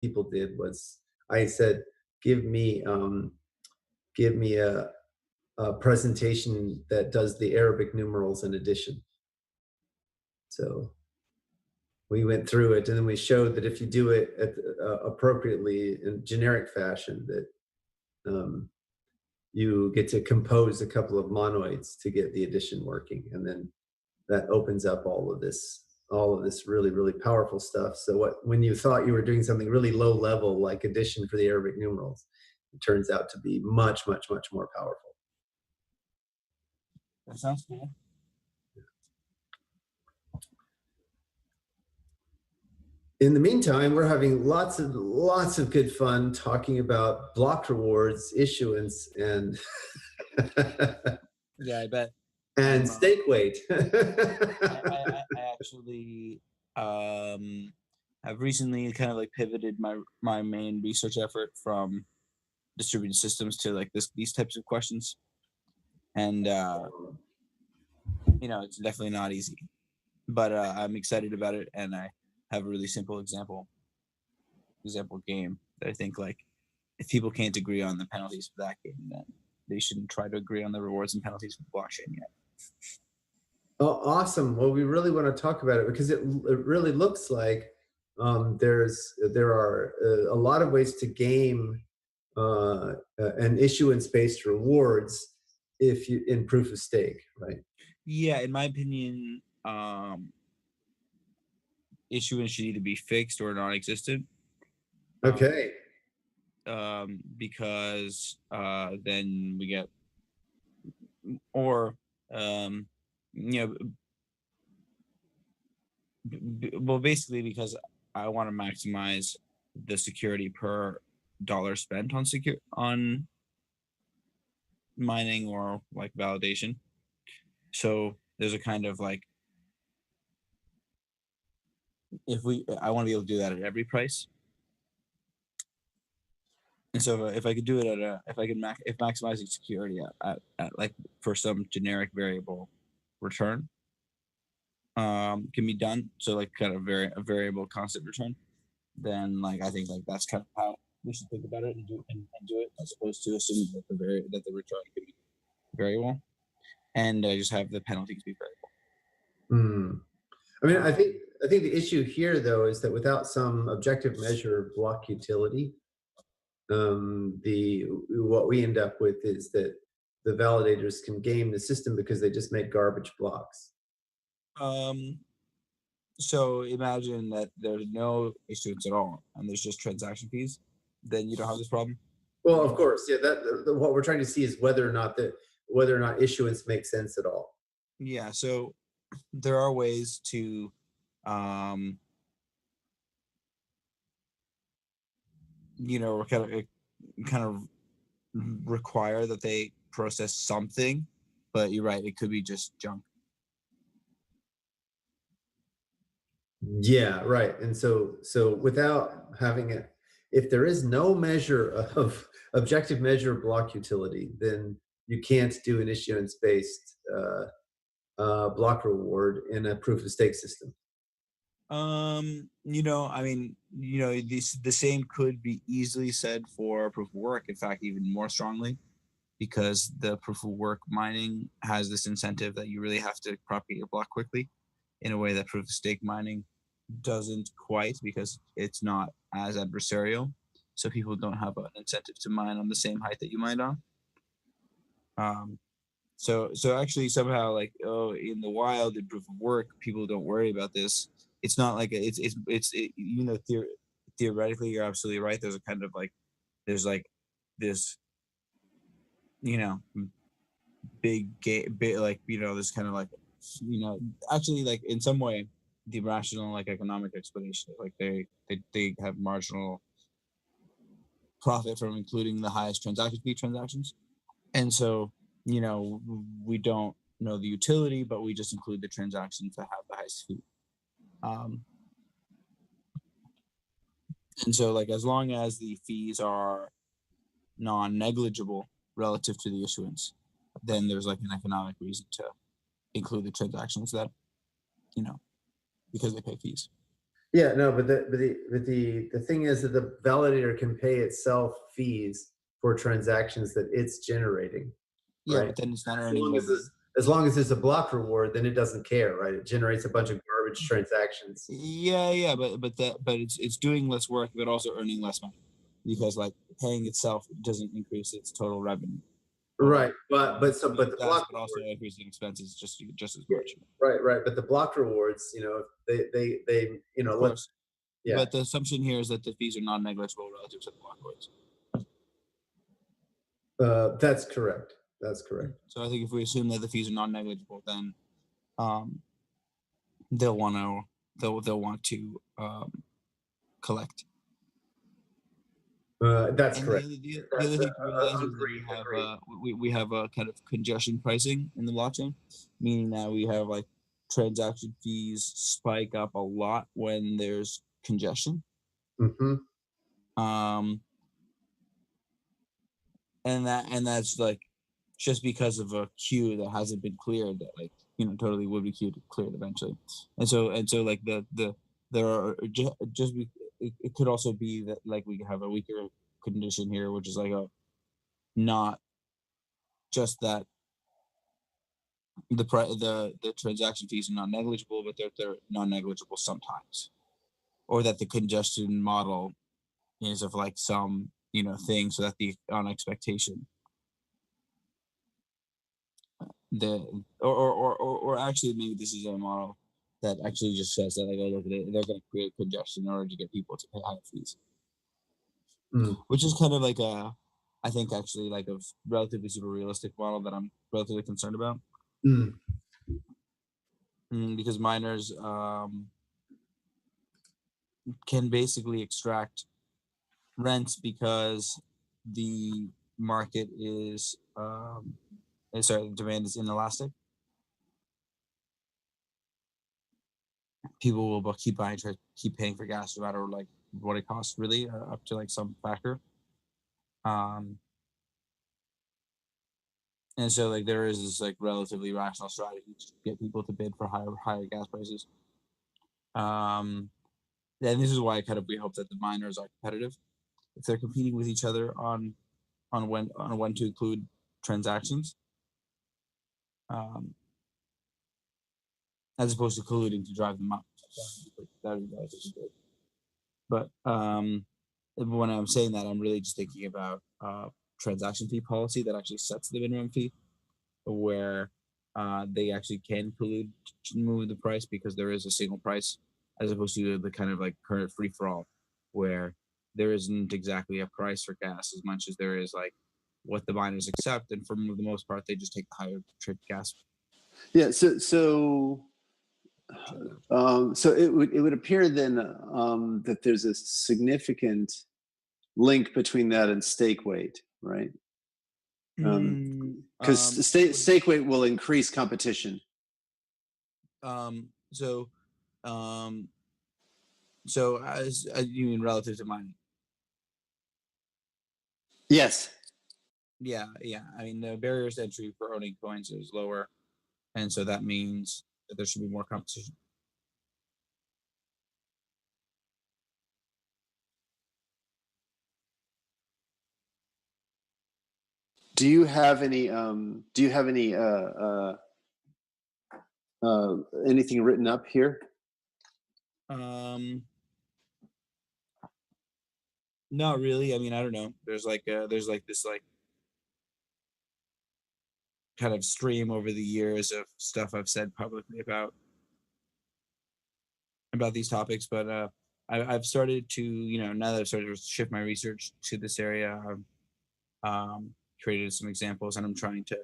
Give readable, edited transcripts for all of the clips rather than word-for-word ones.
people did was I said, give me give me a presentation that does the Arabic numerals in addition. So we went through it, and then we showed that if you do it appropriately in generic fashion, that um, you get to compose a couple of monoids to get the addition working, and then that opens up all of this really really powerful stuff. So when you thought you were doing something really low level like addition for the Arabic numerals, it turns out to be much much much more powerful. That sounds cool. In the meantime, we're having lots of good fun talking about block rewards, issuance, and Yeah, I bet. and stake weight. I actually have recently kind of like pivoted my main research effort from distributed systems to like these types of questions, and it's definitely not easy, but I'm excited about it, and I have a really simple example game that I think, like, if people can't agree on the penalties for that game, then they shouldn't try to agree on the rewards and penalties for the blockchain yet. Oh, awesome. Well, we really want to talk about it because it really looks like there are a lot of ways to game an issuance-based rewards if you in proof of stake, right? Yeah, in my opinion, issuance should either be fixed or non-existent. Okay. Because then we get, or well, basically because I want to maximize the security per dollar spent on mining or like validation. So there's a kind of like, I want to be able to do that at every price. And so if I could do it if maximizing security at like for some generic variable return can be done, so like kind of a variable constant return, then like I think like that's kind of how we should think about it and do it, as opposed to assuming that the return can be variable and just have the penalties be variable. I mean, I think the issue here though is that without some objective measure of block utility, what we end up with is that the validators can game the system because they just make garbage blocks. So imagine that there's no issuance at all and there's just transaction fees, then you don't have this problem. Well, of course, yeah. What we're trying to see is whether or not issuance makes sense at all. Yeah. So there are ways to kind of require that they process something, but you're right, it could be just junk. Yeah, right. And so without having it, if there is no measure of objective measure of block utility, then you can't do an issuance based block reward in a proof of stake system. I mean, the same could be easily said for proof of work. In fact, even more strongly, because the proof of work mining has this incentive that you really have to propagate your block quickly, in a way that proof of stake mining doesn't quite, because it's not as adversarial. So people don't have an incentive to mine on the same height that you mined on. So actually somehow, like, in the wild, in proof of work, people don't worry about this. It's not like theoretically you're absolutely right. There's a kind of like, there's like this, big like, this kind of like, actually, like, in some way the rational, like, economic explanation, like they have marginal profit from including the highest transaction fee transactions, and so we don't know the utility, but we just include the transactions that have the highest fee. And so, like, as long as the fees are non-negligible relative to the issuance, then there's like an economic reason to include the transactions that, because they pay fees. Yeah, no, but the thing is that the validator can pay itself fees for transactions that it's generating, Yeah, right? but then it's not As earning long as revenue. this, as long as there's a block reward, then it doesn't care, right? It generates a bunch of garbage transactions. Yeah, but it's doing less work, but also earning less money because like paying itself doesn't increase its total revenue Right, overall. but It the does, block but also reward, increasing expenses just as yeah, much. right. But the block rewards, they Of let course, yeah, but the assumption here is that the fees are non-negligible relative to the block rates. that's correct. That's correct. So I think if we assume that the fees are non-negligible, then um, they'll want to they'll want to collect. That's And correct. the That's other thing to realize is that agreed. Agreed. we have a kind of congestion pricing in the blockchain, meaning that we have like transaction fees spike up a lot when there's congestion. Hmm. Um, and that's like just because of a queue that hasn't been cleared that like totally would be queued cleared eventually. And so like there are just it could also be that like we have a weaker condition here, which is like a not just that the transaction fees are not negligible, but they're non-negligible sometimes, or that the congestion model is of like some thing, so that the on expectation the or actually maybe this is a model that actually just says that like, oh look, they're going to create congestion in order to get people to pay higher fees, Mm. which is kind of like I think actually like a relatively super realistic model that I'm relatively concerned about. Mm. Because miners can basically extract rents because the market is sorry, the demand is inelastic. People will keep buying, keep paying for gas no matter like what it costs, really, up to like some factor. Um, and so like there is this like relatively rational strategy to get people to bid for higher gas prices. Um, and this is why kind of we hope that the miners are competitive if they're competing with each other on when to include transactions, um, as opposed to colluding to drive them up. That would be relatively good. But when I'm saying that, I'm really just thinking about transaction fee policy that actually sets the minimum fee, where they actually can collude to move the price because there is a single price, as opposed to the kind of like current free for all, where there isn't exactly a price for gas as much as there is like what the miners accept, and for the most part, they just take the higher trip gas Yeah. So it would appear then that there's a significant link between that and stake weight, right? Because stake weight will increase competition. So, um, so as you mean relative to mining? Yes. Yeah. I mean, the barriers to entry for owning coins is lower, and so that means that there should be more competition. Do you have any? Anything written up here? Not really. I mean, I don't know. There's like this like kind of stream over the years of stuff I've said publicly about these topics, but I've started to now that I've started to shift my research to this area, I've created some examples, and I'm trying to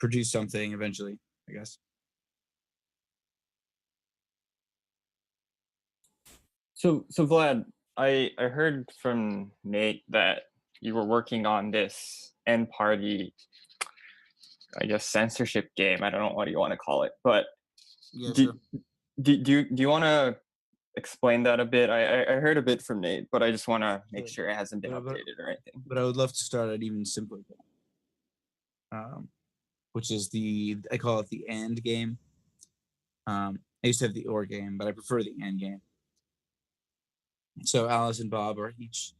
produce something eventually, I guess. So Vlad, I heard from Nate that you were working on this end party, I guess, censorship game. I don't know what you want to call it, but Yeah, do, sure. do you want to explain that a bit? I heard a bit from Nate, but I just want to make Sure. sure it hasn't been But- updated or anything. But I would love to start at even simpler, which is I call it the AND game. I used to have the OR game, but I prefer the AND game. So Alice and Bob are each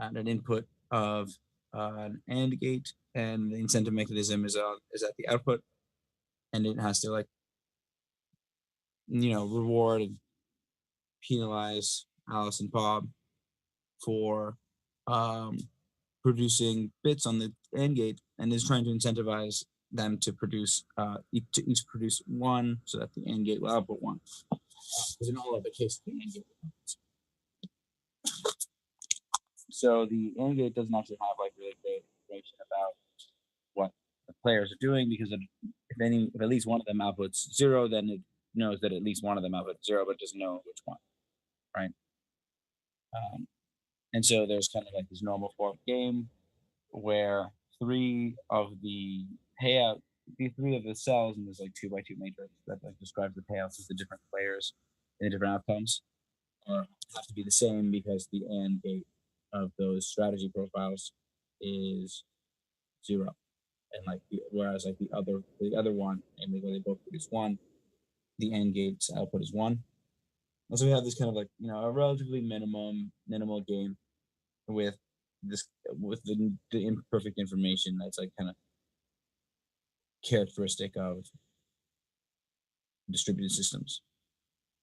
at an input of an AND gate, and the incentive mechanism is at the output, and it has to like reward and penalize Alice and Bob for producing bits on the AND gate, and is trying to incentivize them to produce each produce one, so that the AND gate will output one. Because in all other cases, the AND gate. So the AND gate doesn't actually have like really great information about what the players are doing, because if at least one of them outputs 0, then it knows that at least one of them outputs 0, but doesn't know which one, right? And so there's kind of like this normal form game where three of the cells in this like 2x2 matrix that like describes the payouts of the different players and the different outcomes have to be the same, because the AND gate of those strategy profiles is 0, and like whereas like the other one, namely where they both produce 1, the AND gate's output is 1. And so we have this kind of like a relatively minimal game with the imperfect information that's like kind of characteristic of distributed systems,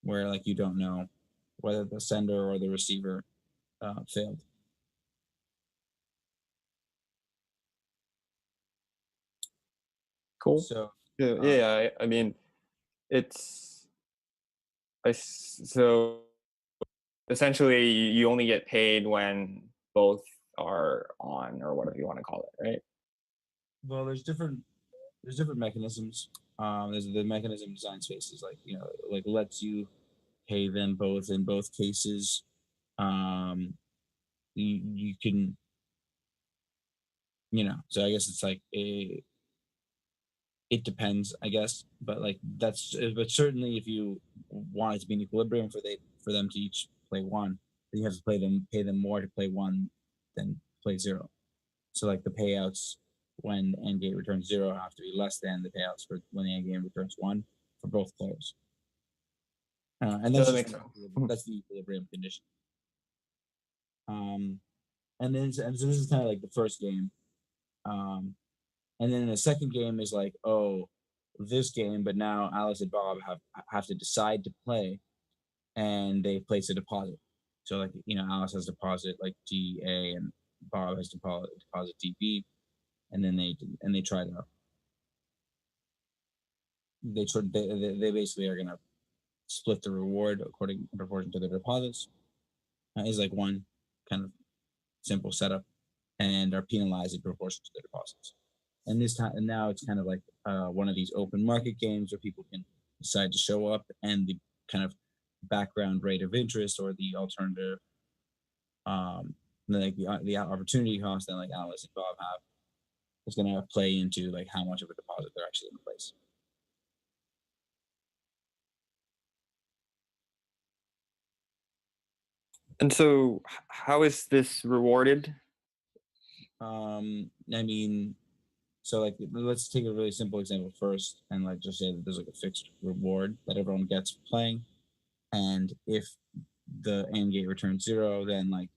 where like you don't know whether the sender or the receiver failed. Cool. So yeah, I mean, so essentially you only get paid when both are on, or whatever you want to call it, right? well, there's different mechanisms. There's the mechanism design spaces, like lets you pay them both in both cases. You can, so I guess it's like it depends, I guess, but like but certainly if you want it to be an equilibrium for them to each play 1, then you have to pay them more to play 1 than play 0. So like the payouts when the AND gate returns 0 have to be less than the payouts for when the AND gate returns 1 for both players. And that's that's the equilibrium condition. And so this is kind of like the first game. And then the second game is like, oh, this game, but now Alice and Bob have to decide to play, and they place a deposit. So like Alice has deposit like GA, and Bob has deposit DB, and then they try to they basically are gonna split the reward in proportion to their deposits. Is like one kind of simple setup, and are penalized in proportion to their deposits. And this time, and now it's kind of like one of these open market games where people can decide to show up, and the kind of background rate of interest, or the alternative, like the opportunity cost that like Alice and Bob have, is going to play into like how much of a deposit they're actually in place. And so how is this rewarded? I mean, so like let's take a really simple example first, and like just say that there's like a fixed reward that everyone gets for playing, and if the AND gate returns 0, then like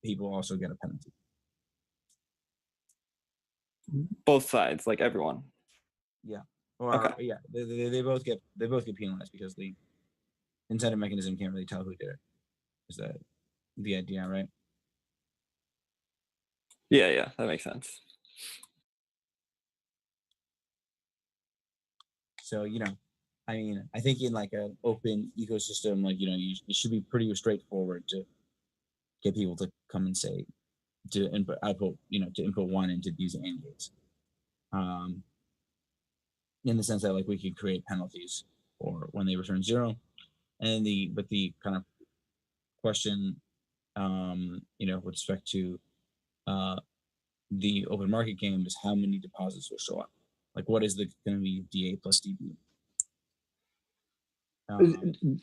people also get a penalty. Both sides, like everyone. Yeah. Or Okay. yeah, they both get penalized, because the incentive mechanism can't really tell who did it. Is that the idea, right? Yeah, that makes sense. So I mean, I think in like an open ecosystem, like it should be pretty straightforward to get people to come and say to input 1 into these AND gates. In the sense that like we could create penalties for when they return 0, and the kind of question, with respect to the open market game is how many deposits will show up. Like, what is going to be DA plus DB?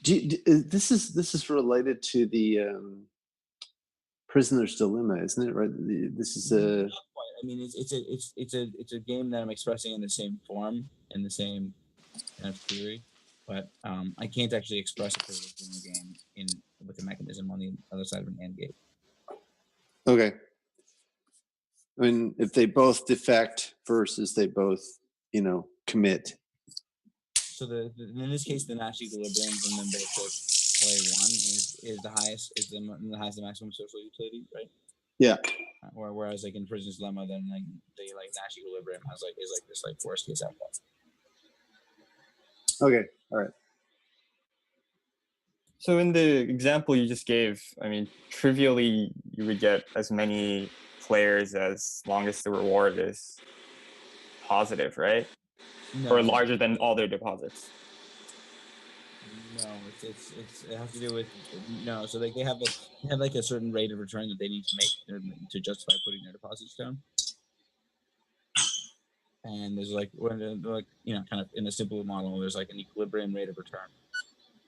This is related to the prisoner's dilemma, isn't it? Right. This is a. I mean, it's a game that I'm expressing in the same form, in the same kind of theory, but I can't actually express a physics in the game with a mechanism on the other side of an AND gate. Okay. I mean, if they both defect versus they both, commit. So in this case, the Nash equilibrium from them both to play one is the highest has the maximum social utility, right? Yeah. Whereas like in Prisoner's Dilemma, then like the Nash equilibrium is this worst case outcome. Okay. All right. So in the example you just gave, I mean, trivially, you would get as many players as long as the reward is positive, right? No, Or larger than all their deposits. no, it has to do with no. So like they have like a certain rate of return that they need to make to justify putting their deposits down. And there's like kind of in a simple model, there's like an equilibrium rate of return,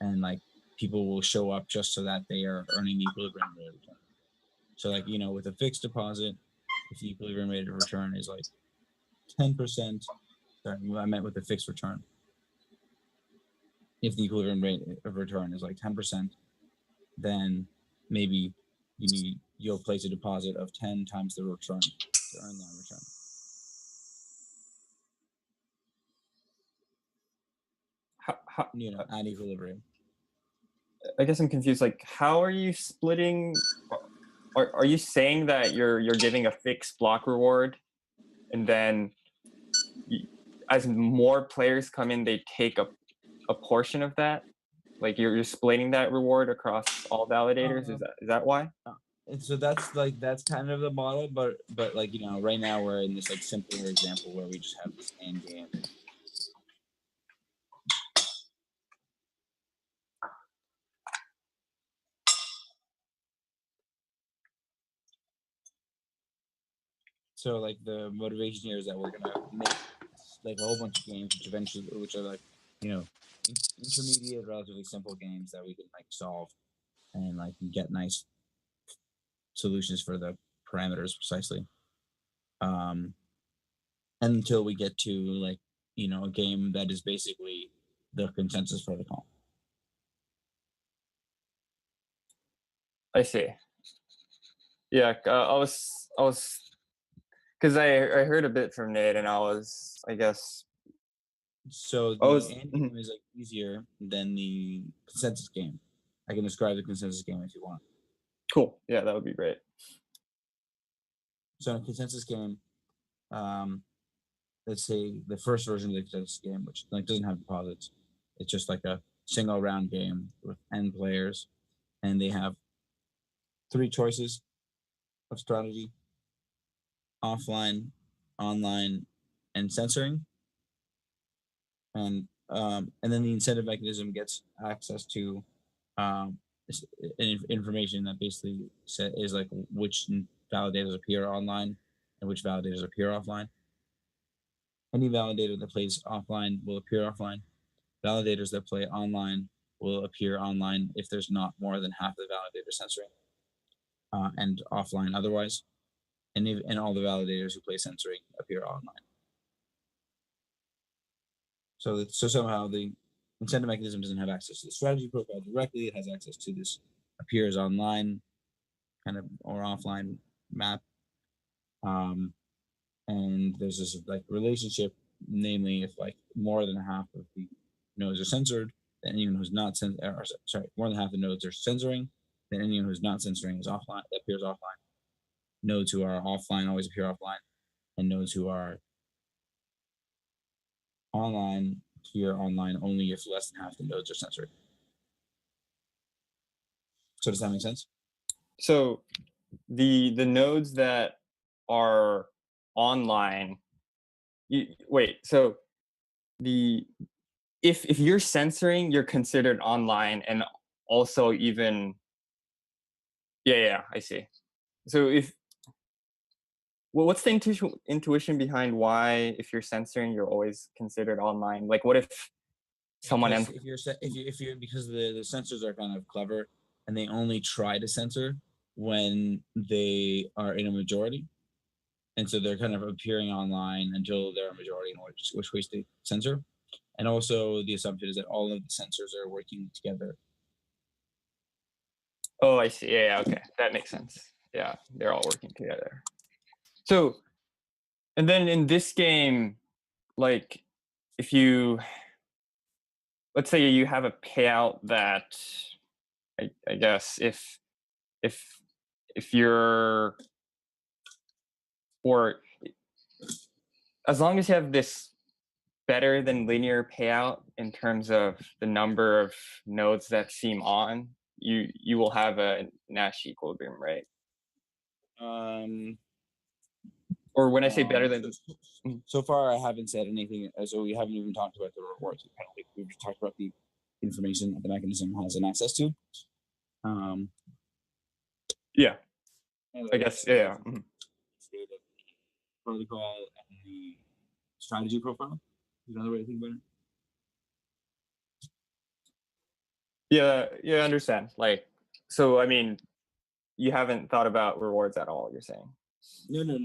and like people will show up just so that they are earning the equilibrium rate of return. So like with a fixed deposit, if the equilibrium rate of return is like 10%, sorry, I meant with a fixed return. If the equilibrium rate of return is like 10%, then maybe you'll place a deposit of 10 times the return to earn that return. How, at equilibrium. I guess I'm confused. Like, how are you splitting? Are you saying that you're giving a fixed block reward, and then as more players come in, they take a portion of that? Like you're splitting that reward across all validators? Is that why? And so that's kind of the model, but like right now we're in this like simpler example where we just have this AND game. So like the motivation here is that we're gonna make like a whole bunch of games which are like intermediate, relatively simple games that we can like solve and like get nice solutions for the parameters precisely. Until we get to like a game that is basically the consensus protocol. I see. Yeah, I was because I heard a bit from Nate, and I guess. So the AND game is like easier than the consensus game. I can describe the consensus game if you want. Cool. Yeah, that would be great. So in a consensus game, let's say the first version of the consensus game, which like doesn't have deposits, it's just like a single round game with n players, and they have 3 choices of strategy: offline, online, and censoring. And then the incentive mechanism gets access to information that basically is like which validators appear online and which validators appear offline. Any validator that plays offline will appear offline. Validators that play online will appear online if there's not more than half the validator censoring, and offline otherwise. And all the validators who play censoring appear online. So somehow the incentive mechanism doesn't have access to the strategy profile directly. It has access to this appears online kind of or offline map. And there's this like relationship, namely if like more than half of the nodes are censored, then anyone who's not more than half the nodes are censoring, then anyone who's not censoring is offline, appears offline. Nodes who are offline always appear offline, and nodes who are online appear online only if less than half the nodes are censored. So does that make sense? So the nodes that are online, so if you're censoring, you're considered online, and also even I see. So what's the intuition behind why if you're censoring, you're always considered online? Like, what if someone because the censors are kind of clever and they only try to censor when they are in a majority, and so they're kind of appearing online until they're a majority in which case they censor. And also the assumption is that all of the sensors are working together. Oh, I see. Yeah, okay. That makes sense. Yeah, they're all working together. So, and then in this game, like, if you, let's say you have a payout that, I guess, if you're, or as long as you have this better than linear payout in terms of the number of nodes that seem on, you will have a Nash equilibrium, right? Or when I say better than, so far I haven't said anything, so we haven't even talked about the rewards. We've just talked about the information that the mechanism has an access to. yeah, I guess, yeah. State of the protocol and the strategy profile is another way to think about it. Yeah, I understand. Like, so I mean, you haven't thought about rewards at all, you're saying? No.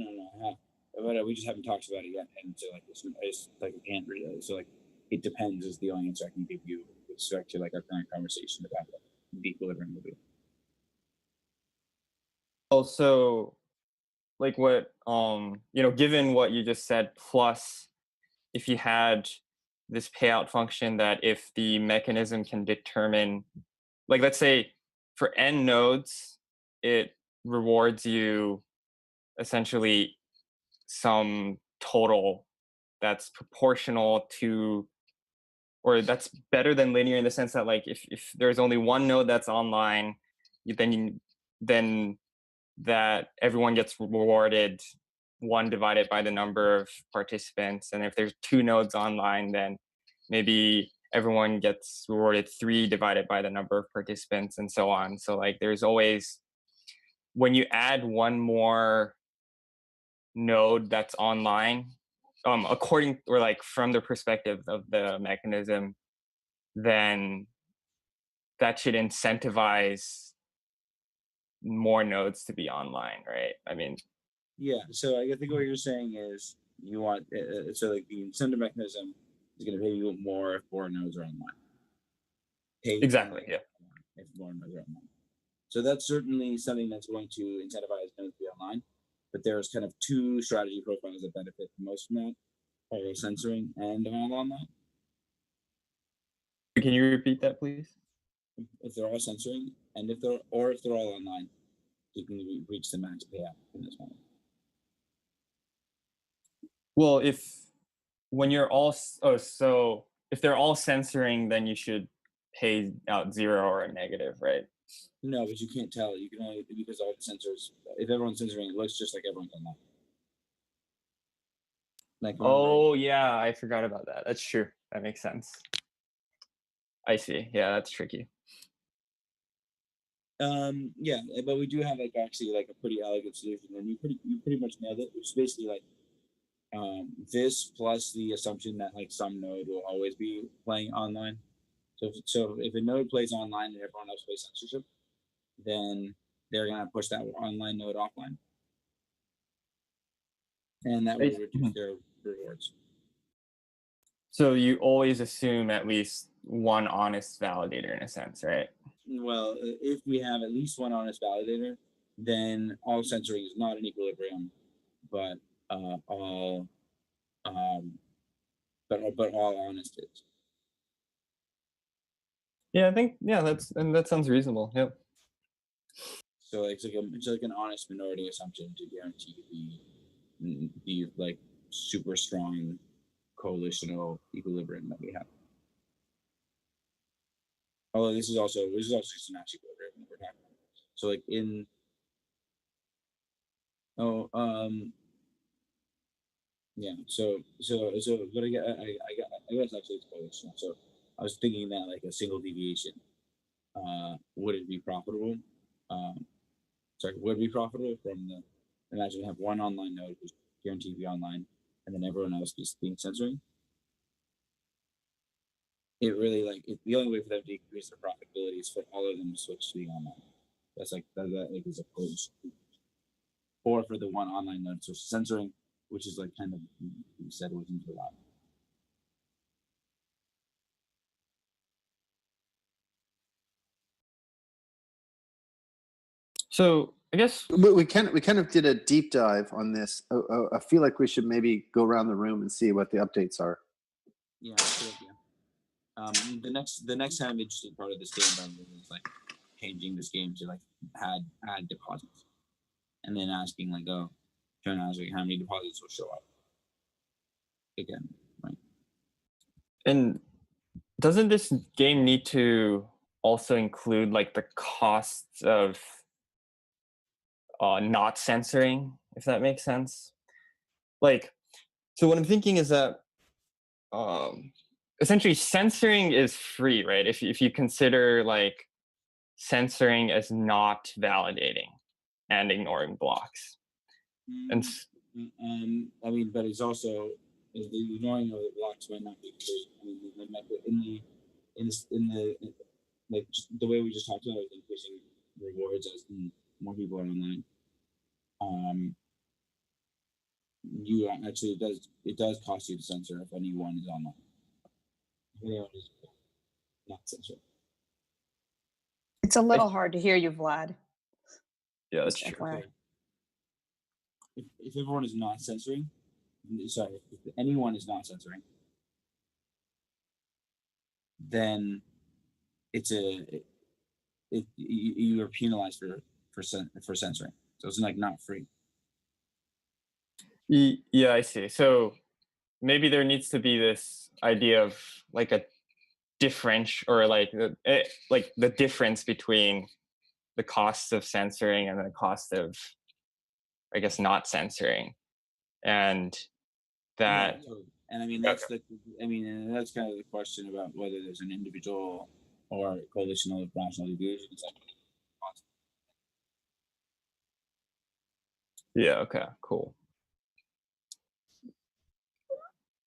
But we just haven't talked about it yet, and so like it's like I can't really. So like it depends is the only answer I can give you with respect to like our current conversation about what the equilibrium will be. Also, like what given what you just said, plus if you had this payout function that if the mechanism can determine, like let's say for n nodes, it rewards you essentially some total that's proportional to, or that's better than linear in the sense that like if there's only one node that's online, then that everyone gets rewarded 1 divided by the number of participants. And if there's 2 nodes online, then maybe everyone gets rewarded 3 divided by the number of participants, and so on. So like there's always, when you add one more node that's online, according, or like from the perspective of the mechanism, then that should incentivize more nodes to be online, right? I mean, yeah. So I think what you're saying is you want so like the incentive mechanism is going to pay you more if more nodes are online. Exactly. Yeah. If more nodes are online. So that's certainly something that's going to incentivize nodes to be online. But there's kind of 2 strategy profiles that benefit most from that: all censoring and all online. Can you repeat that, please? If they're all censoring, and if they're all online, you can reach the max payout in this moment. Well, when you're all, so if they're all censoring, then you should pay out 0 or a negative, right? No, but you can't tell. You can only, because all the sensors, if everyone's censoring, it looks just like everyone's online. Like, oh yeah, I forgot about that. That's true. That makes sense. I see. Yeah, that's tricky. Yeah, but we do have like actually like a pretty elegant solution, and you pretty much nailed it. Which is basically like this plus the assumption that like some node will always be playing online. So if a node plays online and everyone else plays censorship, then they're gonna push that online node offline, and that would reduce their rewards. So you always assume at least one honest validator in a sense, right? Well, if we have at least one honest validator, then all censoring is not an equilibrium, but all but all honest is. Yeah, I think that sounds reasonable. Yep. So it's like an honest minority assumption to guarantee the like super strong coalitional equilibrium that we have. Although this is also just an actual equilibrium that we're talking about. So like in yeah, so but I guess actually it's coalitional. So I was thinking that like a single deviation would it be profitable? Would it be profitable from the, imagine we have one online node who's guaranteed to be online, and then everyone else is being censoring. It really the only way for them to increase their profitability is for all of them to switch to being online. That's like that is a close. Or for the one online node, so censoring, which is like kind of you said wasn't a lot. So I guess We kind of did a deep dive on this. I feel like we should maybe go around the room and see what the updates are. Yeah, good idea. The next kind of interesting part of this game probably is like changing this game to like add deposits, and then asking like, oh, trying to ask like how many deposits will show up again, right? and doesn't this game need to also include like the costs of not censoring, if that makes sense? Like, so what I'm thinking is that essentially censoring is free, right? If you consider like censoring as not validating and ignoring blocks. And I mean, but it's also the ignoring of the blocks might not be free. I mean, they might be in the like just the way we just talked about with increasing rewards as more people are online. You actually it does cost you to censor if anyone is online. If anyone is not censored. It's a little hard to hear you, Vlad. yeah, that's Just true. FYI. If everyone is not censoring, sorry, if anyone is not censoring, then you are penalized for censoring. So it's like not free. Yeah, I see. So maybe there needs to be this idea of like a differential, or like the difference between the costs of censoring and the cost of, I guess, not censoring, and that. Yeah, and I mean that's and that's kind of the question about whether there's an individual or coalition of rational deviations. Yeah. Okay. Cool.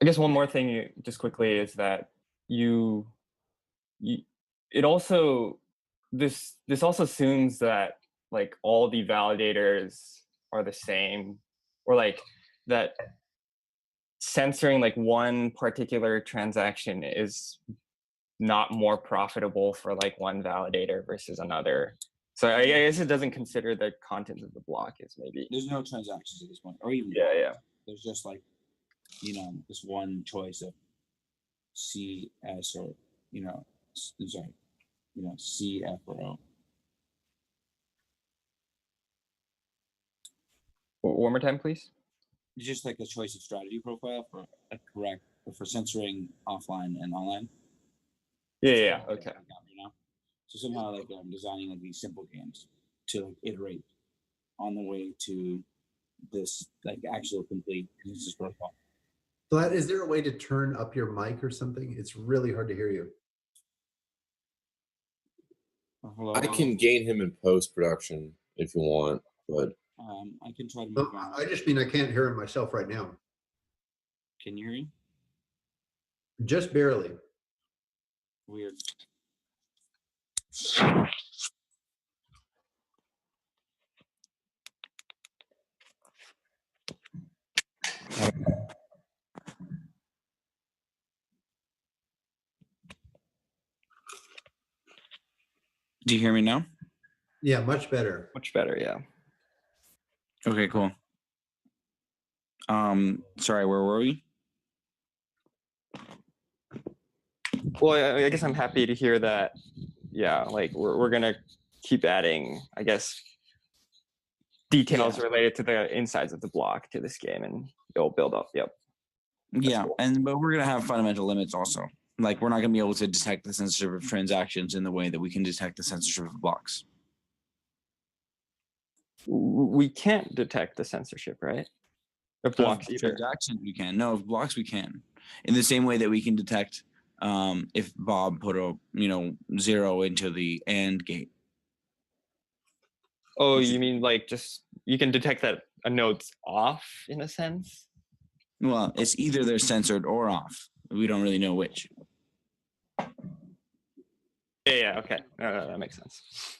I guess one more thing, just quickly, is that you it also this also assumes that like all the validators are the same, or like that censoring like one particular transaction is not more profitable for like one validator versus another. So I guess it doesn't consider the content of the block as maybe. There's no transactions at this point, or even Yeah. There's just like this one choice of CS or CF or O. One more time, please. It's just like a choice of strategy profile for censoring offline and online. Yeah. Okay. So somehow like I'm designing like these simple games to like iterate on the way to this like actual complete consensus protocol. Vlad, is there a way to turn up your mic or something? It's really hard to hear you. Hello? I can gain him in post-production if you want, but I can try to move Oh, I just mean I can't hear him myself right now. Can you hear me? Just barely. Weird. Do you hear me now? Yeah, much better. Much better. Yeah. Okay, cool. Sorry, where were we? Well, I guess I'm happy to hear that. Yeah, like we're gonna keep adding, I guess, details related to the insides of the block to this game, and it'll build up. Yep. Yeah, cool. but we're gonna have fundamental limits also. Like we're not gonna be able to detect the censorship of transactions in the way that we can detect the censorship of blocks. We can't detect the censorship, right? Of blocks Of either. transactions we can. No, of blocks we can. In the same way that we can detect if Bob put a 0 into the AND gate. Oh, you mean like just you can detect that a node's off in a sense? Well, it's either they're censored or off. We don't really know which. Yeah. Okay. That makes sense.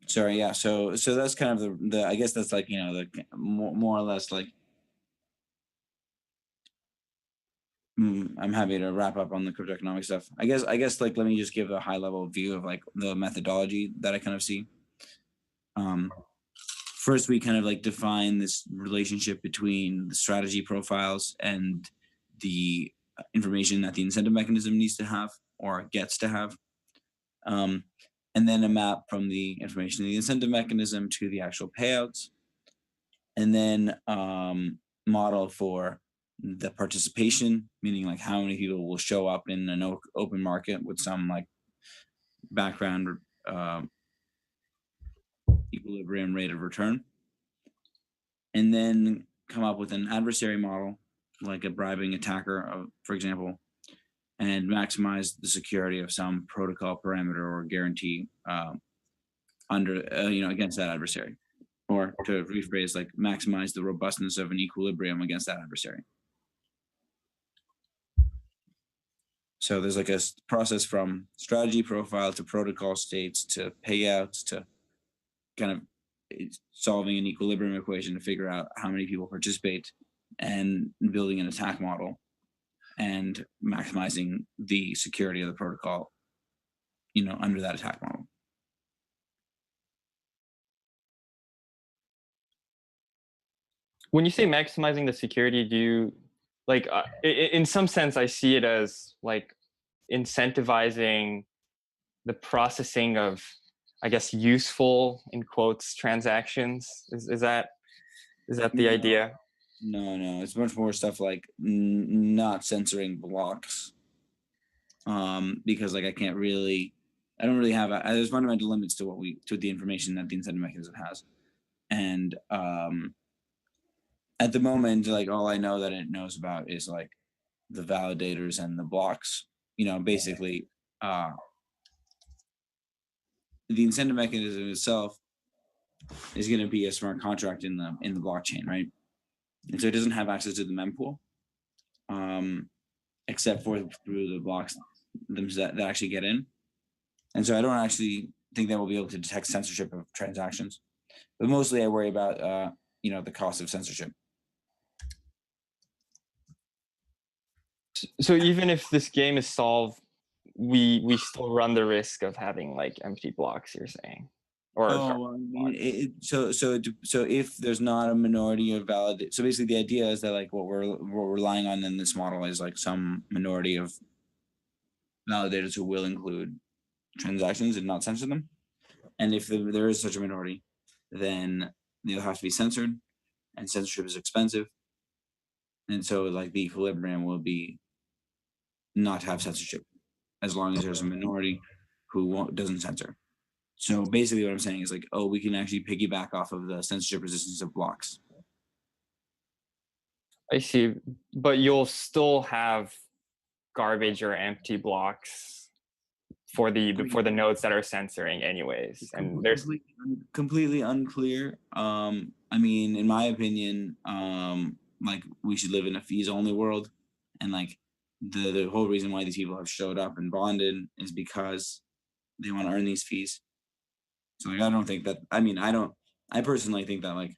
Sorry, yeah. So that's kind of the I guess that's like the more or less like I'm happy to wrap up on the cryptoeconomic stuff. I guess like let me just give a high level view of like the methodology that I kind of see. First, we kind of like define this relationship between the strategy profiles and the information that the incentive mechanism needs to have or gets to have. And then a map from the information in the incentive mechanism to the actual payouts. And then model for the participation, meaning like how many people will show up in an open market with some like background equilibrium rate of return. And then come up with an adversary model, like a bribing attacker, for example, and maximize the security of some protocol parameter or guarantee against that adversary. Or to rephrase, like maximize the robustness of an equilibrium against that adversary. So there's like a process from strategy profile to protocol states to payouts to kind of solving an equilibrium equation to figure out how many people participate and building an attack model and maximizing the security of the protocol, under that attack model. When you say maximizing the security, do you like in some sense I see it as like incentivizing the processing of, I guess, useful in quotes transactions? Is that the idea? No, it's much more stuff like not censoring blocks, because like I don't really have there's fundamental limits to the information that the incentive mechanism has, and at the moment, like all I know that it knows about is like the validators and the blocks. Basically, the incentive mechanism itself is going to be a smart contract in the blockchain, right? And so it doesn't have access to the mempool, except for through the blocks that actually get in. And so I don't actually think that we'll be able to detect censorship of transactions. But mostly I worry about the cost of censorship. So even if this game is solved, we still run the risk of having like empty blocks, you're saying? So if there's not a minority of valid, so basically the idea is that like what we're relying on in this model is like some minority of validators who will include transactions and not censor them. And if there is such a minority, then they'll have to be censored, and censorship is expensive. And so like the equilibrium will be not have censorship as long as there's a minority who doesn't censor. So basically what I'm saying is like, we can actually piggyback off of the censorship resistance of blocks. I see, but you'll still have garbage or empty blocks for the nodes that are censoring anyways. And there's completely unclear. I mean, in my opinion, like we should live in a fees only world, and like the whole reason why these people have showed up and bonded is because they want to earn these fees. So like I don't think that, I personally think that like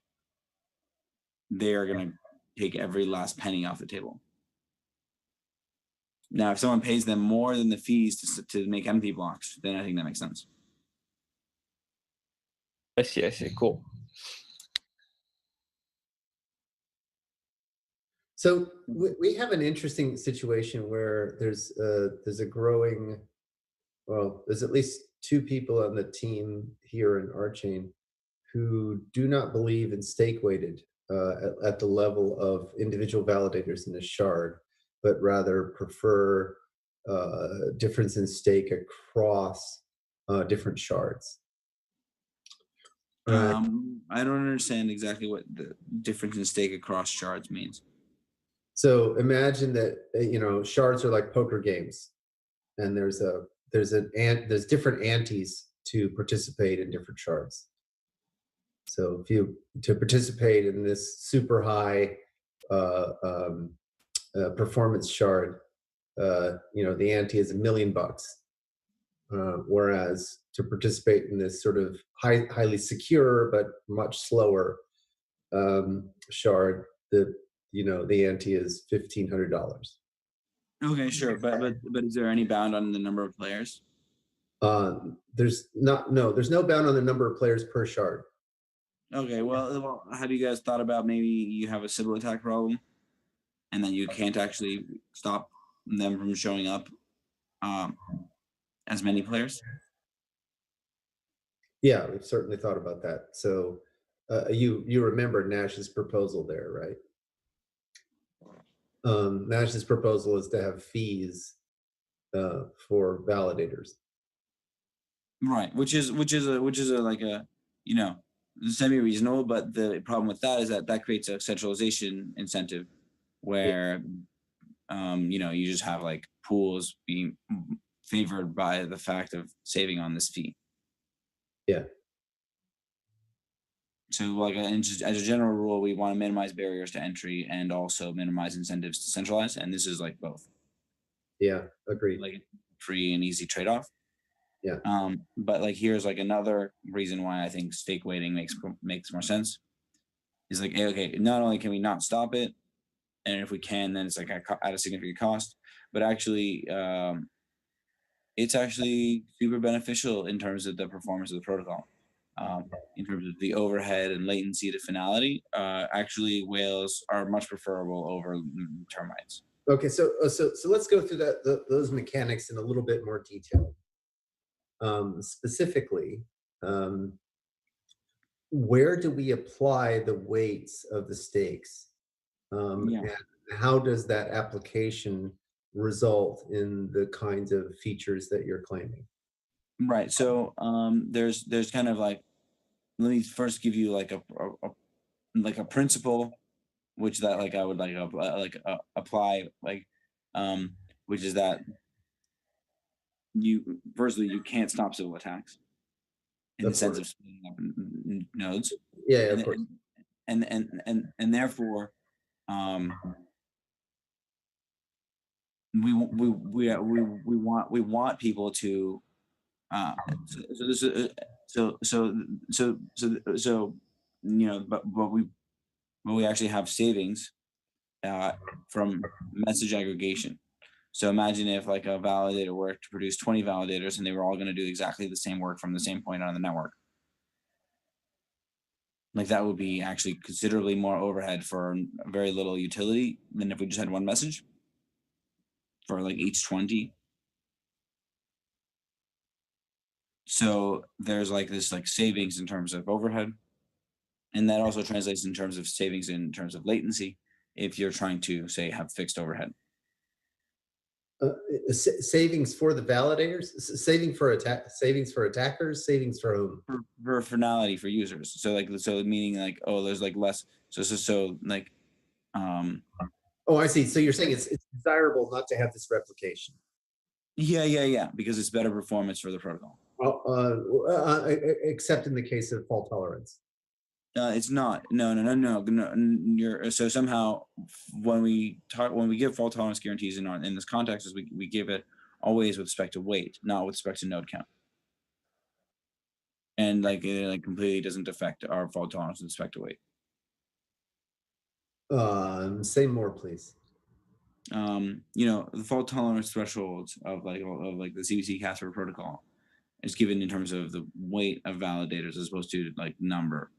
they are gonna take every last penny off the table. Now, if someone pays them more than the fees to make empty blocks, then I think that makes sense. I see, cool. So we have an interesting situation where there's a growing, well, there's at least two people on the team here in Archain who do not believe in stake weighted at the level of individual validators in a shard, but rather prefer difference in stake across different shards. I don't understand exactly what the difference in stake across shards means. So imagine that shards are like poker games, and there's different antes to participate in different shards. So to participate in this super high performance shard, the ante is $1 million. Whereas to participate in this sort of highly secure but much slower shard, the ante is $1,500. Okay, sure, but is there any bound on the number of players? There's no bound on the number of players per shard. Okay, well, have you guys thought about maybe you have a Sybil attack problem, and then you can't actually stop them from showing up as many players? Yeah, we've certainly thought about that. So you remember Nash's proposal there, right? Nash's proposal is to have fees for validators. Right, which is a like a, you know, semi-reasonable, but the problem with that is that creates a centralization incentive where you know, you just have like pools being favored by the fact of saving on this fee. Yeah. So like and just as a general rule, we want to minimize barriers to entry and also minimize incentives to centralize, and this is like both. Yeah, agreed. Like free and easy trade-off. Yeah. But like here's like another reason why I think stake weighting makes more sense. Is like, okay, not only can we not stop it, and if we can, then it's like at a significant cost, but actually, it's actually super beneficial in terms of the performance of the protocol. In terms of the overhead and latency to finality, actually whales are much preferable over termites. Okay, so let's go through those mechanics in a little bit more detail. Specifically, where do we apply the weights of the stakes? Yeah. And how does that application result in the kinds of features that you're claiming? Right. So there's kind of like, let me first give you like a principle, which that like I would apply like, which is that you firstly you can't stop civil attacks in Of the sense course. of splitting up nodes, Yeah, and of course. and therefore, we want people to so this is so you know, but we actually have savings from message aggregation. So imagine if like a validator were to produce 20 validators and they were all going to do exactly the same work from the same point on the network. Like that would be actually considerably more overhead for very little utility than if we just had one message for like each 20. So there's like this like savings in terms of overhead. And that also translates in terms of savings in terms of latency if you're trying to say have fixed overhead. Savings for the validators, savings for attackers, savings for whom? For finality for users. So like meaning like, oh, there's like less so like Oh, I see. So you're saying it's desirable not to have this replication. Yeah, because it's better performance for the protocol. Except in the case of fault tolerance. It's not. No. You're so somehow when we give fault tolerance guarantees in this context, is we give it always with respect to weight, not with respect to node count, and like it like completely doesn't affect our fault tolerance with respect to weight. Say more, please. You know, the fault tolerance thresholds of like the CBC Casper protocol is given in terms of the weight of validators as opposed to like number.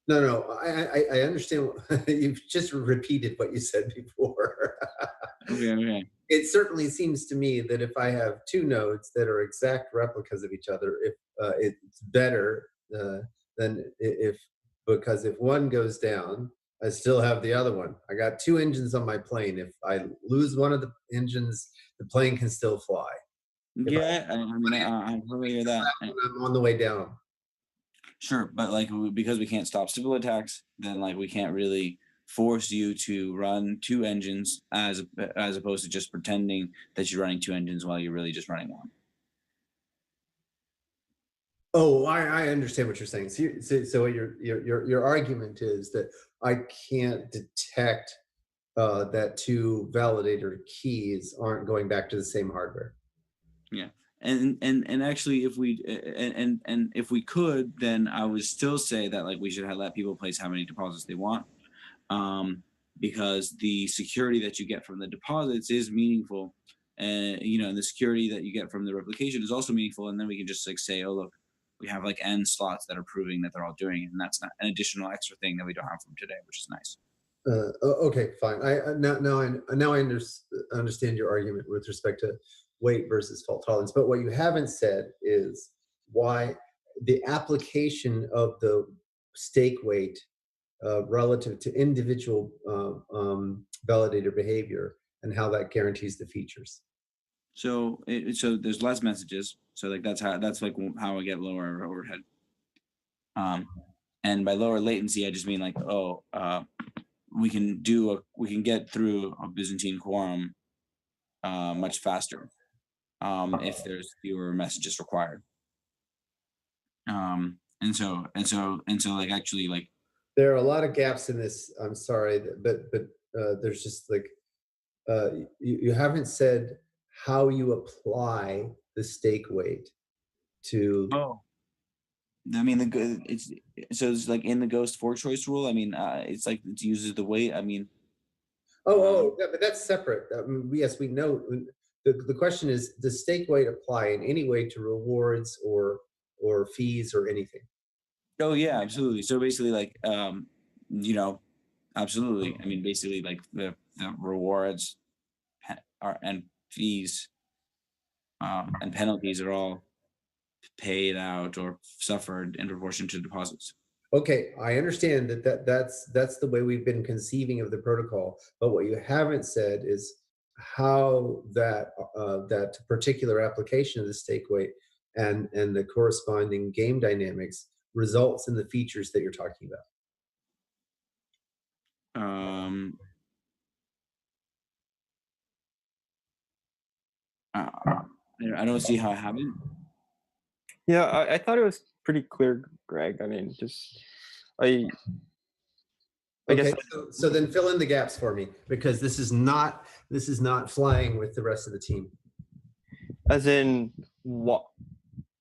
No, I understand. You've just repeated what you said before. Okay. It certainly seems to me that if I have two nodes that are exact replicas of each other, if it's better than because if one goes down, I still have the other one. I got two engines on my plane. If I lose one of the engines, the plane can still fly. Yeah, I mean, I totally hear that. I'm on the way down. Sure, but like because we can't stop civil attacks, then like we can't really force you to run two engines as opposed to just pretending that you're running two engines while you're really just running one. Oh, I understand what you're saying. So your argument is that I can't detect that two validator keys aren't going back to the same hardware. Yeah, and actually, if we and if we could, then I would still say that like we should let people place how many deposits they want. because the security that you get from the deposits is meaningful, and and the security that you get from the replication is also meaningful. And then we can just like say, oh look, we have like n slots that are proving that they're all doing it, and that's not an additional extra thing that we don't have from today, which is nice. Okay, fine. Now I understand your argument with respect to weight versus fault tolerance. But what you haven't said is why the application of the stake weight relative to individual validator behavior and how that guarantees the features. So so there's less messages. So like that's like how I get lower overhead. And by lower latency, I just mean like we can get through a Byzantine quorum much faster if there's fewer messages required. And so like actually like there are a lot of gaps in this. I'm sorry, but there's just like you haven't said how you apply the stake weight to. Oh, I mean it's like in the ghost for choice rule. I mean it's like it uses the weight. I mean. Yeah, but that's separate. Yes, we know. The question is, does stake weight apply in any way to rewards or fees or anything? Oh yeah, absolutely. So basically, like absolutely. I mean, basically, like the rewards and fees and penalties are all paid out or suffered in proportion to deposits. Okay, I understand that's the way we've been conceiving of the protocol. But what you haven't said is how that particular application of the stake weight and the corresponding game dynamics results in the features that you're talking about. I don't see how I haven't. Yeah, I thought it was pretty clear, Greg. I mean, I Okay, guess. so then fill in the gaps for me, because this is not flying with the rest of the team. As in what?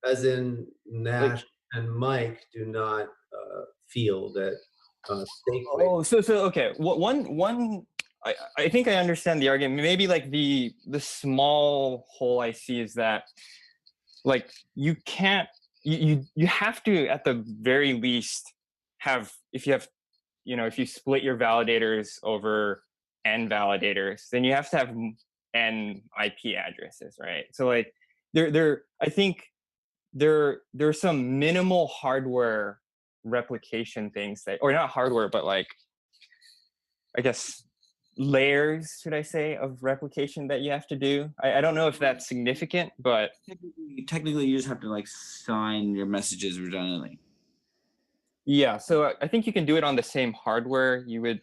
As in Nash and Mike do not feel that stake weight. Oh, so okay. One. I think I understand the argument. Maybe like the small hole I see is that like you can't you have to at the very least have, if you split your validators over n validators, then you have to have n IP addresses, right? So like I think there's some minimal hardware replication things that, or not hardware, but like I guess layers, should I say, of replication that you have to do. I don't know if that's significant, but technically you just have to like sign your messages redundantly. Yeah, so I think you can do it on the same hardware. You would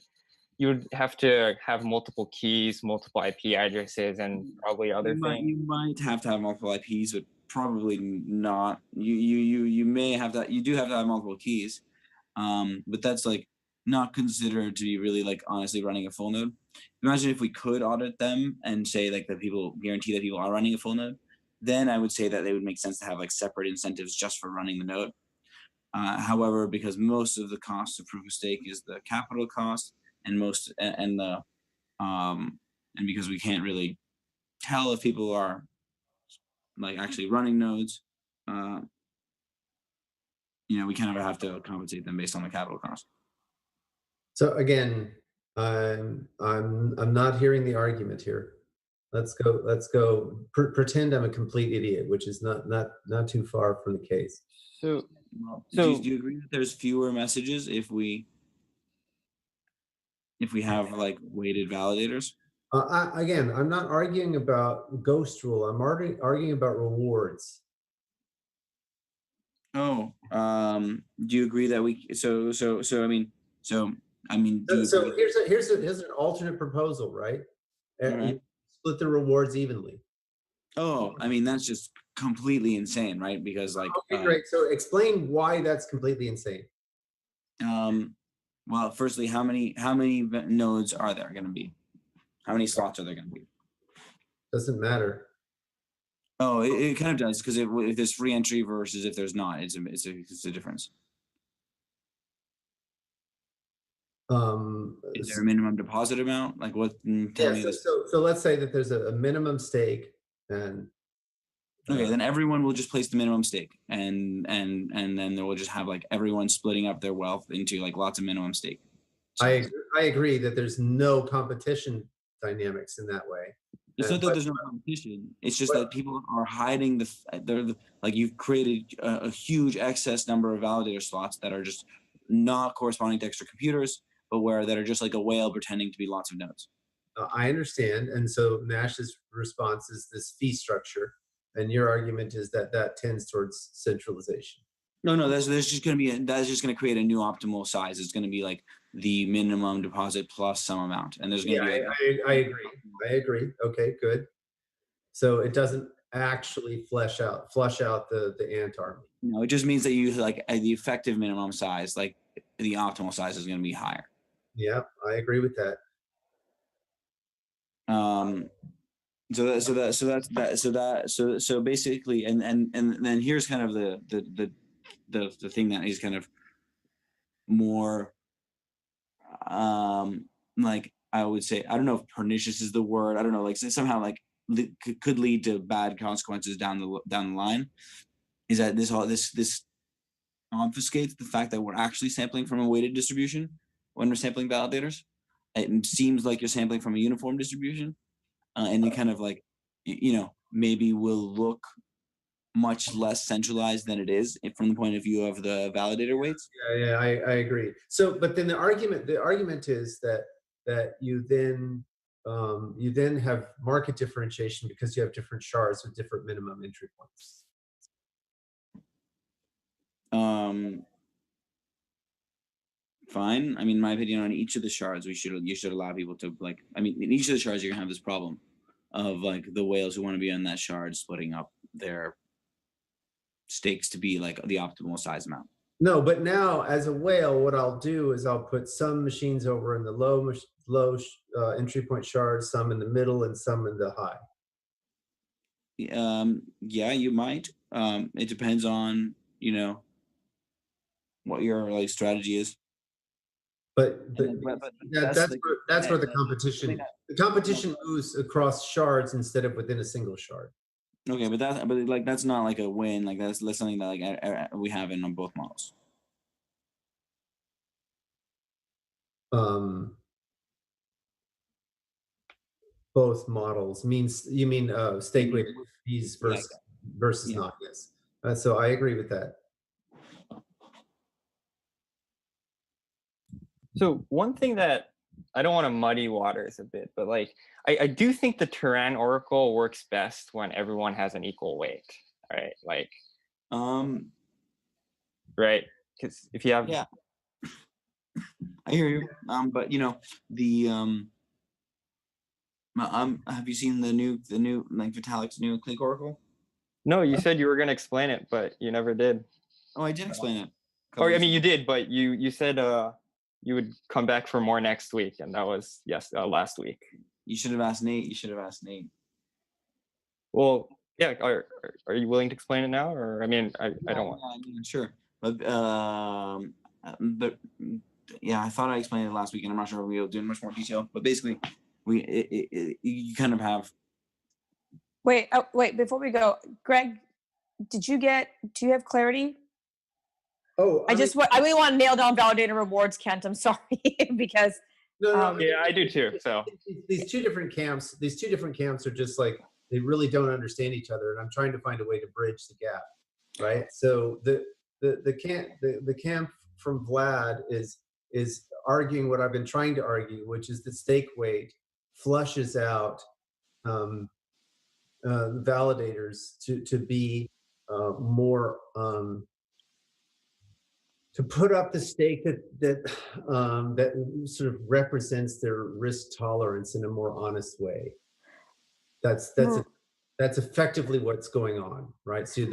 have to have multiple keys, multiple IP addresses, and probably other things. You might have to have multiple IPs, but probably not. You may have that. You do have to have multiple keys, but that's like not considered to be really like honestly running a full node. Imagine if we could audit them and say like that people guarantee that people are running a full node, then I would say that they would make sense to have like separate incentives just for running the node. However, because most of the cost of proof of stake is the capital cost, and because we can't really tell if people are like actually running nodes, we kind of have to compensate them based on the capital cost. So again, I'm not hearing the argument here. Let's go. Pretend I'm a complete idiot, which is not too far from the case. So do you agree that there's fewer messages if we have like weighted validators? Again, I'm not arguing about ghost rule. I'm arguing about rewards. Oh, do you agree that we? So here's an alternate proposal, right? Right. Split the rewards evenly. Oh, I mean that's just completely insane, right? Because like. Okay, great. So explain why that's completely insane. Well, firstly, how many nodes are there going to be? How many slots are there going to be? Doesn't matter. Oh, it kind of does, because if there's free entry versus if there's not, it's a difference. Is there a minimum deposit amount? Like what? Tell me this. So let's say that there's a minimum stake, and Okay, then everyone will just place the minimum stake, and then they will just have like everyone splitting up their wealth into like lots of minimum stake. I agree that there's no competition dynamics in that way. It's not that there's no competition. It's just that people are hiding like you've created a huge excess number of validator slots that are just not corresponding to extra computers, but that are just like a whale pretending to be lots of nodes. I understand, and so Nash's response is this fee structure, and your argument is that that tends towards centralization. No, that's just going to create a new optimal size. It's going to be like the minimum deposit plus some amount, and there's going to be like. I agree. Okay, good. So it doesn't actually flush out the ant army. No, it just means that you like the effective minimum size, like the optimal size, is going to be higher. Yeah, I agree with that. So basically, and then here's kind of the thing that is kind of more like I would say, I don't know if pernicious is the word, I don't know, like somehow like could lead to bad consequences down the line, is that this obfuscates the fact that we're actually sampling from a weighted distribution when we're sampling validators. It seems like you're sampling from a uniform distribution, and it kind of like, maybe will look much less centralized than it is from the point of view of the validator weights. Yeah, I agree. So, but then the argument is that you then have market differentiation because you have different shards with different minimum entry points. Fine. I mean, my opinion on each of the shards, you should allow people to like. I mean, in each of the shards, you're gonna have this problem of like the whales who want to be on that shard splitting up their stakes to be like the optimal size amount. No, but now as a whale, what I'll do is I'll put some machines over in the low entry point shards, some in the middle, and some in the high. Yeah, you might. It depends on what your like strategy is. But that's where the competition moves across shards instead of within a single shard. Okay, but that's not like a win. Like that's something that like we have in on both models. Both models means you mean stake weighted fees versus not. Yes. So I agree with that. So one thing that I don't want to muddy waters a bit, but like I do think the Turan Oracle works best when everyone has an equal weight, right? Like, right? Because if you have, yeah, I hear you. But have you seen the new like Vitalik's new Click Oracle? No, you said you were gonna explain it, but you never did. Oh, I did explain it. Or I mean, you did, but you said you would come back for more next week, and that was last week. You should have asked Nate. Well, yeah. Are you willing to explain it now, or I mean, I don't want. Yeah, sure, but yeah, I thought I explained it last week, and I'm not sure if we'll do in much more detail. But basically, you kind of have. Wait, before we go, Greg, do you have clarity? Oh, I really want to nail down validator rewards, Kent. I'm sorry, because yeah, I do too. So these two different camps are just like they really don't understand each other, and I'm trying to find a way to bridge the gap, right? So the camp from Vlad is arguing what I've been trying to argue, which is that stake weight flushes out validators to be more. To put up the stake that sort of represents their risk tolerance in a more honest way. That's effectively what's going on, right? So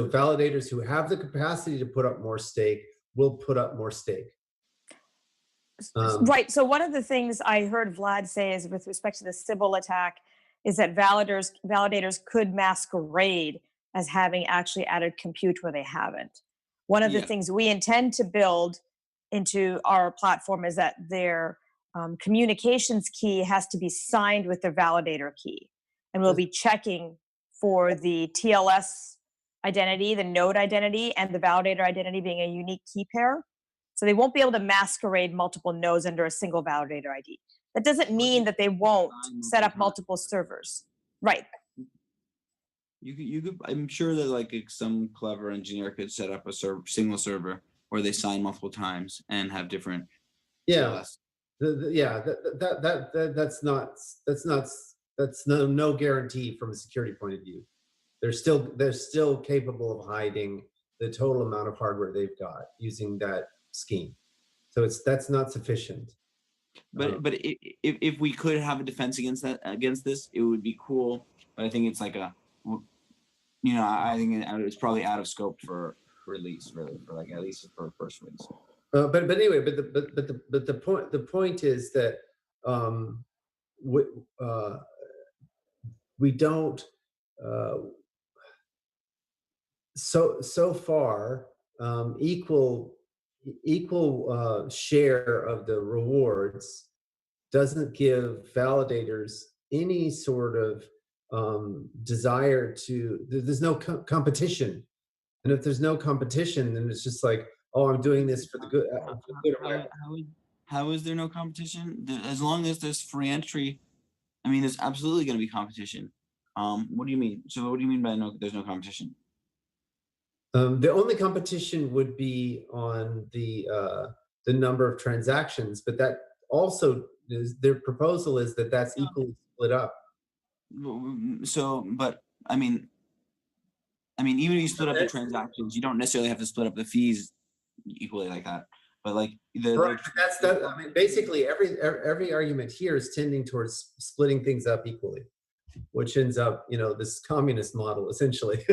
validators who have the capacity to put up more stake will put up more stake. Right. So one of the things I heard Vlad say is with respect to the Sybil attack is that validators could masquerade as having actually added compute where they haven't. One of the things we intend to build into our platform is that their communications key has to be signed with their validator key. And we'll be checking for the TLS identity, the node identity, and the validator identity being a unique key pair. So they won't be able to masquerade multiple nodes under a single validator ID. That doesn't mean that they won't set up multiple servers. Right. You could. I'm sure that like some clever engineer could set up a single server where they sign multiple times and have different. Yeah. TLS. That's no guarantee from a security point of view. They're still capable of hiding the total amount of hardware they've got using that scheme. So that's not sufficient. But if we could have a defense against this, it would be cool. But I think it's like I think it's probably out of scope for release, really, for like at least for first release. But anyway, the point is that we don't so far equal share of the rewards doesn't give validators any sort of desire to. There's no competition, and if there's no competition, then it's just like, oh, I'm doing this for the good. How is there no competition? As long as there's free entry, I mean, there's absolutely going to be competition. What do you mean? So what do you mean by there's no competition? The only competition would be on the number of transactions, but that also is, their proposal is that that's equally split up. So, but I mean, even if you split up the transactions, you don't necessarily have to split up the fees equally like that. But like right, I mean, basically every argument here is tending towards splitting things up equally, which ends up, this communist model essentially.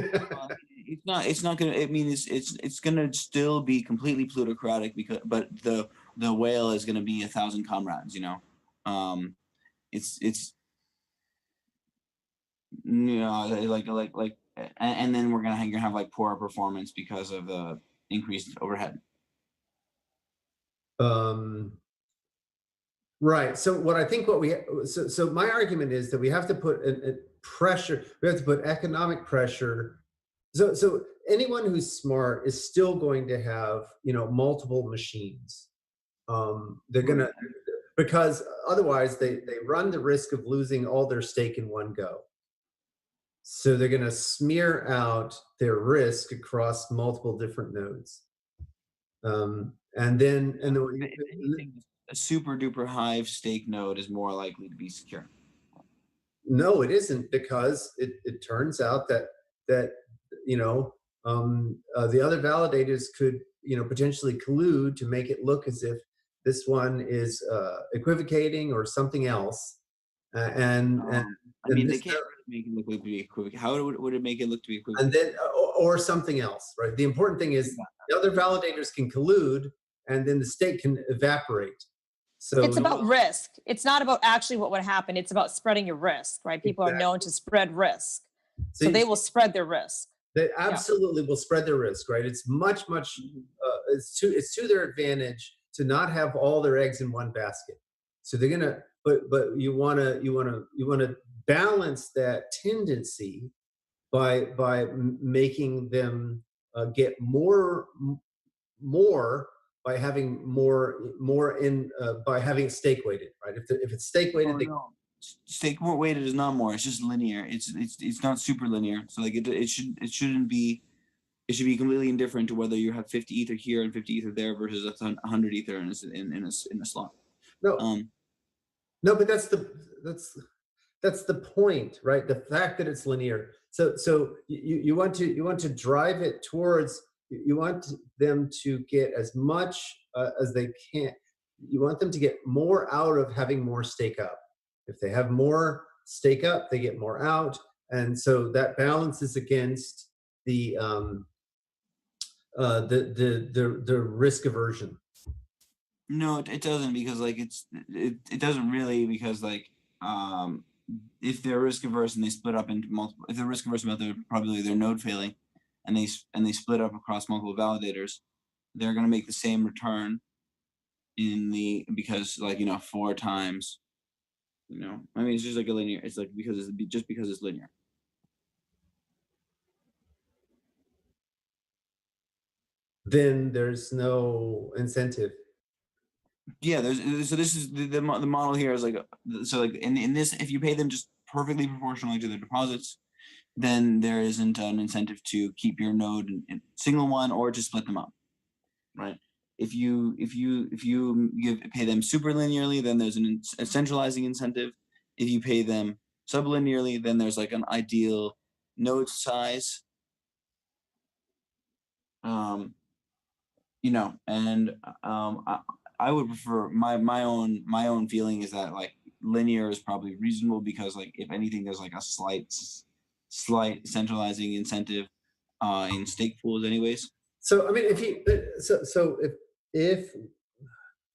It's not gonna. I mean, it's gonna still be completely plutocratic but the whale is gonna be 1,000 comrades. It's like and then we're gonna have like poorer performance because of the increased overhead. Right. So so my argument is that we have to put pressure. We have to put economic pressure. So anyone who's smart is still going to have multiple machines. They're gonna, because otherwise they run the risk of losing all their stake in one go. So they're going to smear out their risk across multiple different nodes. And then a super duper Hive stake node is more likely to be secure. No, it isn't, because it turns out that the other validators could potentially collude to make it look as if this one is equivocating or something else. They can't make it look to be equivocating. How would it make it look to be equivocating? And then or something else, right? The important thing is the other validators can collude, and then the stake can evaporate. So it's about risk. It's not about actually what would happen. It's about spreading your risk, right? People are known to spread risk. So they will spread their risk. They absolutely will spread their risk, right? It's much, it's to their advantage to not have all their eggs in one basket. So they're gonna, but you wanna balance that tendency by making them get more by having more in by having it stake weighted, right? If it's stake weighted, stake more weighted is not more. It's just linear. It's not super linear. So like it shouldn't be. It should be completely indifferent to whether you have 50 ether here and 50 ether there versus 100 ether in a slot. No, but that's the point, right? The fact that it's linear. So you want to drive it towards. You want them to get as much as they can. You want them to get more out of having more stake up. If they have more stake up, they get more out, and so that balances against the risk aversion. No, it doesn't, because like it doesn't really, because like if they're risk averse and they split up into multiple, if they're risk averse about probably their node failing, and they split up across multiple validators, they're going to make the same return because like, 4 times, I mean, it's just like a linear. It's like because it's linear. Then there's no incentive. Yeah, so this is the model here is like, so like in this, if you pay them just perfectly proportionally to their deposits, then there isn't an incentive to keep your node in single one or to split them up, right? If you pay them super linearly, then there's a centralizing incentive. If you pay them sublinearly, then there's like an ideal node size. And I would prefer my own feeling is that like linear is probably reasonable because like if anything there's like a slight centralizing incentive in stake pools anyways. So I mean, if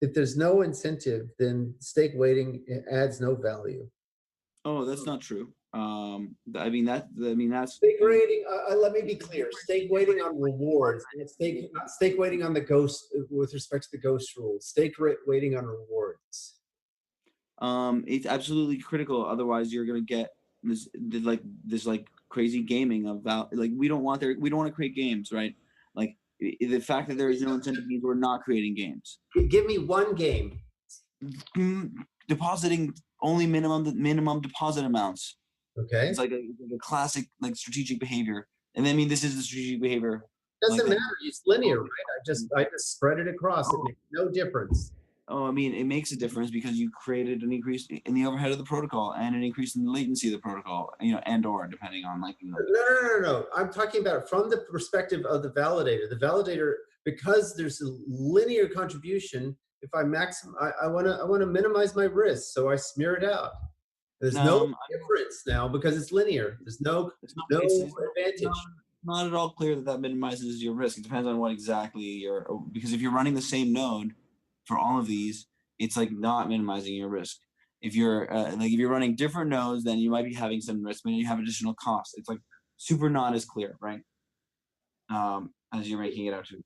there's no incentive, then stake weighting adds no value. Oh, that's not true. That's Stake weighting. Let me be clear. Stake weighting on rewards. Not stake weighting on the ghost with respect to the ghost rule. Stake weighting on rewards. It's absolutely critical. Otherwise, you're gonna get this crazy gaming of like we don't want to create games, right? Like the fact that there is no incentive means we're not creating games. Give me one game. Depositing only minimum deposit amounts. Okay. It's like a classic like strategic behavior, and I mean this is the strategic behavior. Doesn't matter. It's linear, right? I just spread it across. It makes no difference. Oh, I mean, it makes a difference because you created an increase in the overhead of the protocol and an increase in the latency of the protocol, and or depending on like. No. I'm talking about from the perspective of the validator. The validator, because there's a linear contribution. If I want to minimize my risk, so I smear it out. There's no difference now because it's linear. There's no advantage. Not at all clear that minimizes your risk. It depends on what exactly because if you're running the same node for all of these, it's like not minimizing your risk. If you're if you're running different nodes, then you might be having some risk, but you have additional costs. It's like super not as clear, right? As you're making it out to.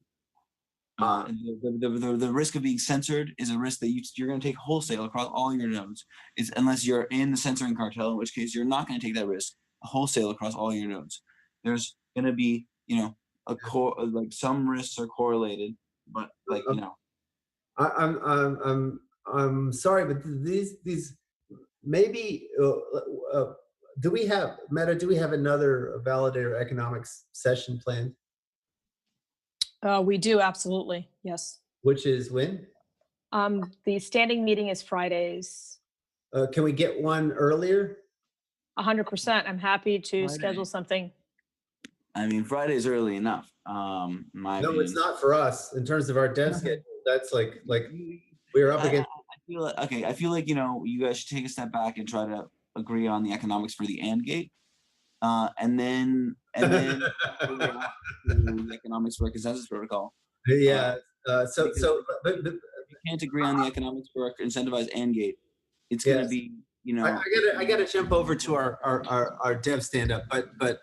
The risk of being censored is a risk that you're going to take wholesale across all your nodes. It's unless you're in the censoring cartel, in which case you're not going to take that risk wholesale across all your nodes. There's going to be like some risks are correlated, but like I'm sorry, but these maybe do we have another validator economics session planned? We do, absolutely. Yes. Which is when? The standing meeting is Fridays. Can we get one earlier? 100%. I'm happy to Friday. schedule something. I mean, Friday's early enough. No, it's not for us in terms of our dev schedule. That's like we're up against. I feel like you guys should take a step back and try to agree on the economics for the AND gate, and then the economics for a consensus protocol. Yeah. But you can't agree on the economics for an incentivized AND gate. It's going to be I gotta jump over to our dev stand up, but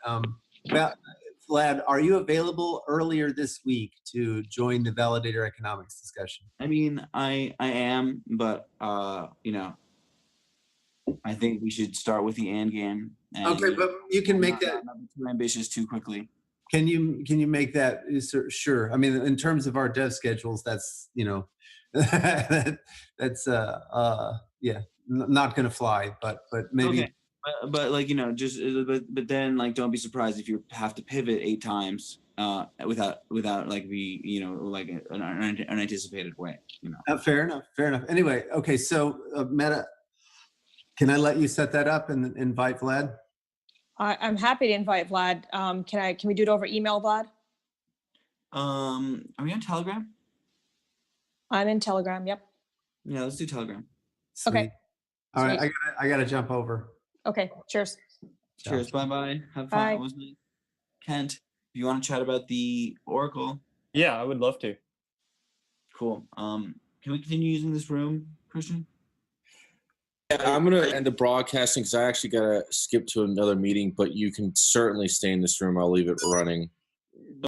Vlad, are you available earlier this week to join the validator economics discussion? I mean, I am, but I think we should start with the AND game. And, okay, but you can make that not be too ambitious too quickly. Can you make that? Sure. I mean, in terms of our dev schedules, that's that's not going to fly. But maybe. Okay. But like but then like don't be surprised if you have to pivot 8 times without like like an unanticipated way. Fair enough. Anyway, okay. So Meta, can I let you set that up and invite Vlad? I'm happy to invite Vlad. Can we do it over email, Vlad? Are we on Telegram? I'm in Telegram. Yep. Yeah, let's do Telegram. Sweet. Okay. All right, I gotta jump over. Okay. Cheers. Cheers. Bye. Have fun. Bye. It was nice. Kent, if you want to chat about the Oracle. Yeah, I would love to. Cool. Can we continue using this room, Christian? Yeah, I'm gonna end the broadcasting because I actually gotta skip to another meeting. But you can certainly stay in this room. I'll leave it running.